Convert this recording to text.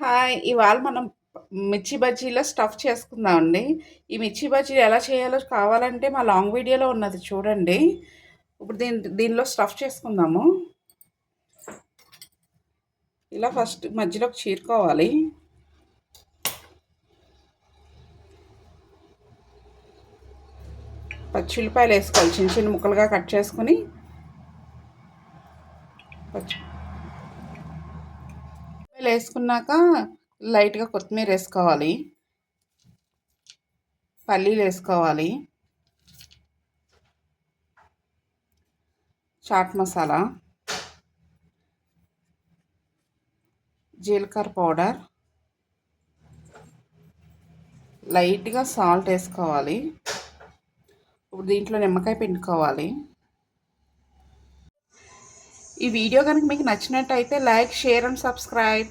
Hi! ఇవాళ మనం మిర్చి బజ్జీలో స్టఫ్ చేసుకుందామండి. ఈ మిర్చి బజ్జీలు ఎలా చేయాలో కావాలంటే మా లాంగ్ వీడియోలో ఉన్నది చూడండి. ఇప్పుడు దీనిలో స్టఫ్ చేసుకుందాము. ఇలా ఫస్ట్ మధ్యలోకి చీరుకోవాలి. పచ్చి ఉల్లిపాయలు వేసుకోవాలి. చిన్న చిన్న ముక్కలుగా కట్ చేసుకొని పచ్చి ఉల్లిపాయలు వేసుకున్నాక లైట్గా కొత్తిమీర వేసుకోవాలి. పల్లీలు వేసుకోవాలి. చాట్ మసాలా, జీలకర్ర పౌడర్, లైట్గా సాల్ట్ వేసుకోవాలి. ఇప్పుడు దీంట్లో నిమ్మకాయ పిండుకోవాలి. ఈ వీడియో కనుక మీకు నచ్చినట్టయితే లైక్, షేర్ అండ్ సబ్స్క్రైబ్.